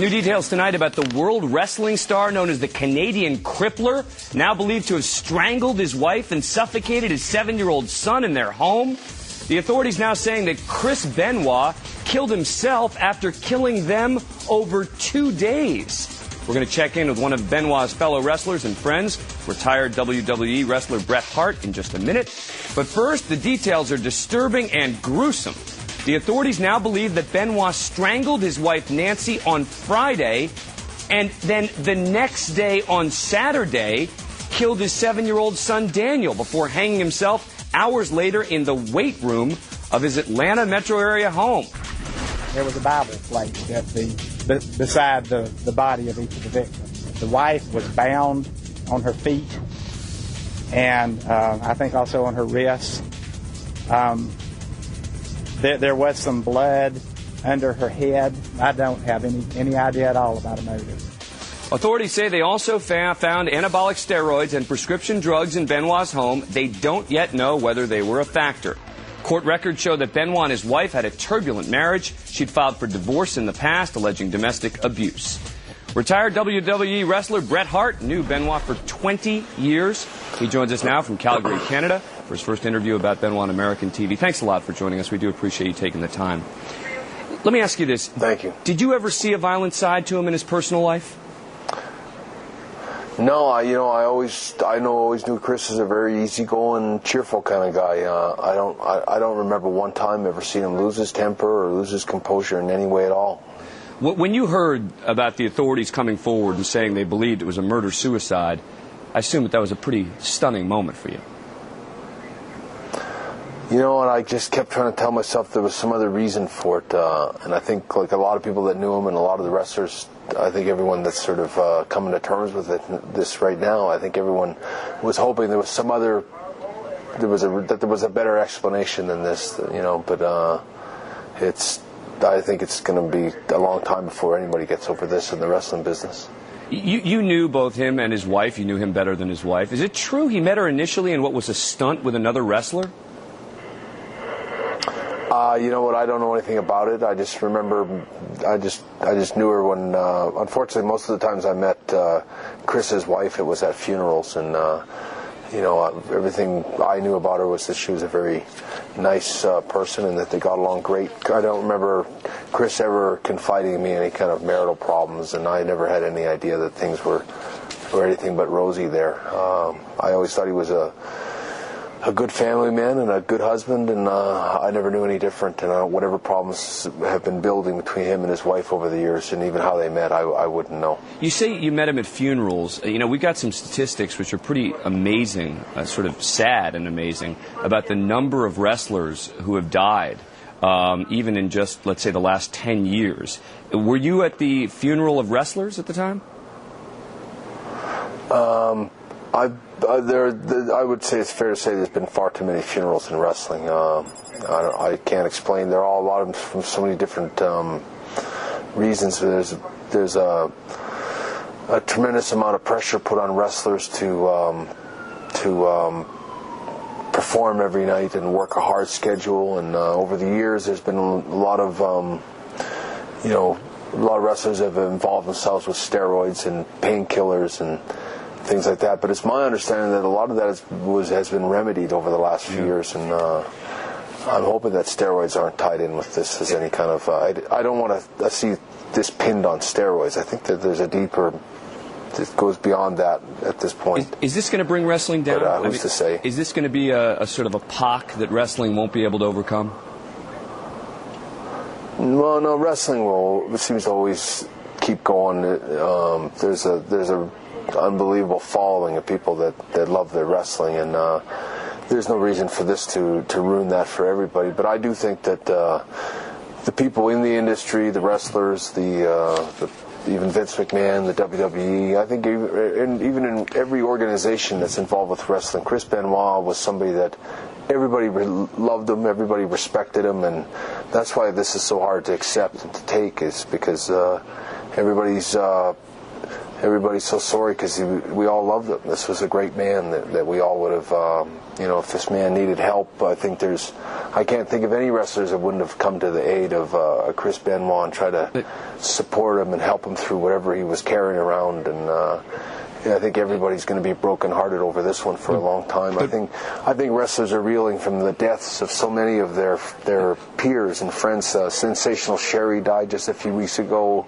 New details tonight about the world wrestling star known as the Canadian Crippler, now believed to have strangled his wife and suffocated his 7-year-old son in their home. The authorities now saying that Chris Benoit killed himself after killing them over 2 days. We're going to check in with one of Benoit's fellow wrestlers and friends, retired WWE wrestler Bret Hart, in just a minute. But first, the details are disturbing and gruesome. The authorities now believe that Benoit strangled his wife Nancy on Friday, and then the next day on Saturday killed his 7-year-old son Daniel before hanging himself hours later in the weight room of his Atlanta metro area home. There was a Bible placed beside the body of each of the victims. The wife was bound on her feet and I think also on her wrists. There was some blood under her head. I don't have any idea at all about a motive. Authorities say they also found anabolic steroids and prescription drugs in Benoit's home. They don't yet know whether they were a factor. Court records show that Benoit and his wife had a turbulent marriage. She'd filed for divorce in the past, alleging domestic abuse. Retired WWE wrestler Bret Hart knew Benoit for 20 years. He joins us now from Calgary, Canada, for his first interview about Benoit on American TV. Thanks a lot for joining us. We do appreciate you taking the time. Let me ask you this. Thank you. Did you ever see a violent side to him in his personal life? No, I always knew Chris was a very easygoing, cheerful kind of guy. I don't remember one time ever seeing him lose his temper or lose his composure in any way at all. When you heard about the authorities coming forward and saying they believed it was a murder-suicide, I assume that was a pretty stunning moment for you. You know, and I just kept trying to tell myself there was some other reason for it. And I think, like a lot of people that knew him and a lot of the wrestlers, I think everyone that's sort of coming to terms with this right now, I think everyone was hoping there was some other, that there was a better explanation than this, you know. But I think it's going to be a long time before anybody gets over this in the wrestling business. You knew both him and his wife. You knew him better than his wife. Is it true he met her initially in what was a stunt with another wrestler? You know what? I don't know anything about it. I just remember, I just knew her when. Unfortunately, most of the times I met Chris's wife, it was at funerals, and you know, everything I knew about her was that she was a very nice person and that they got along great. I don't remember Chris ever confiding in me any kind of marital problems, and I never had any idea that things were anything but rosy there. I always thought he was a good family man and a good husband, and I never knew any different. And whatever problems have been building between him and his wife over the years, and even how they met, I wouldn't know. You say you met him at funerals. You know, we've got some statistics which are pretty amazing, sort of sad and amazing, about the number of wrestlers who have died, even in just, let's say, the last 10 years. Were you at the funeral of wrestlers at the time? I would say it's fair to say there's been far too many funerals in wrestling. I can't explain. There are a lot of them from so many different reasons. There's a tremendous amount of pressure put on wrestlers to perform every night and work a hard schedule. And over the years, there's been a lot of wrestlers have involved themselves with steroids and painkillers and things like that. But it's my understanding that a lot of that has been remedied over the last few years, and I'm hoping that steroids aren't tied in with this as any kind of. I don't want to see this pinned on steroids. I think that there's a deeper. It goes beyond that at this point. Is this going to bring wrestling down? But, who's to say? Is this going to be a sort of a POC that wrestling won't be able to overcome? Well, no, wrestling seems to always keep going. There's a unbelievable following of people that love their wrestling, and there's no reason for this to ruin that for everybody. But I do think that the people in the industry, the wrestlers, even Vince McMahon, the WWE, I think even in every organization that's involved with wrestling, Chris Benoit was somebody that everybody loved him, everybody respected him, and that's why this is so hard to accept and to take, is because everybody's everybody's so sorry because we all loved him. This was a great man that we all would have, if this man needed help, I can't think of any wrestlers that wouldn't have come to the aid of Chris Benoit and try to support him and help him through whatever he was carrying around. And I think everybody's going to be brokenhearted over this one for a long time. I think wrestlers are reeling from the deaths of so many of their peers and friends. Sensational Sherry died just a few weeks ago.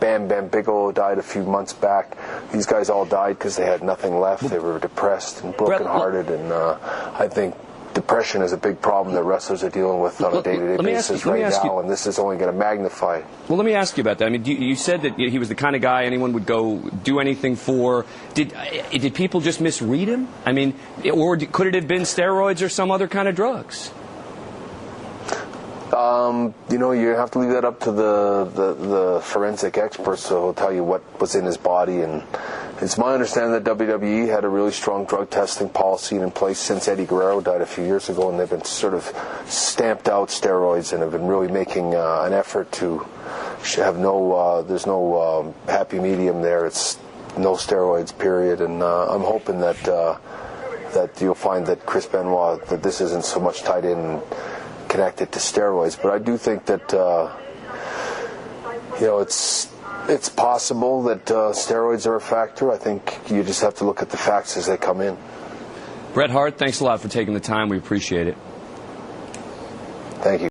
Bam Bam Bigelow died a few months back. These guys all died because they had nothing left. They were depressed and brokenhearted, and I think depression is a big problem that wrestlers are dealing with on a day-to-day basis right now, and this is only going to magnify. Well, let me ask you about that. I mean, you said that he was the kind of guy anyone would go do anything for. Did people just misread him? I mean, or could it have been steroids or some other kind of drugs? You have to leave that up to the forensic experts who will tell you what was in his body. And it's my understanding that WWE had a really strong drug testing policy in place since Eddie Guerrero died a few years ago, and they've been sort of stamped out steroids and have been really making an effort to have there's no happy medium there. It's no steroids, period. And I'm hoping that you'll find that Chris Benoit, that this isn't so much tied in connected to steroids, but I do think that it's possible that steroids are a factor. I think you just have to look at the facts as they come in. Bret Hart, thanks a lot for taking the time. We appreciate it. Thank you.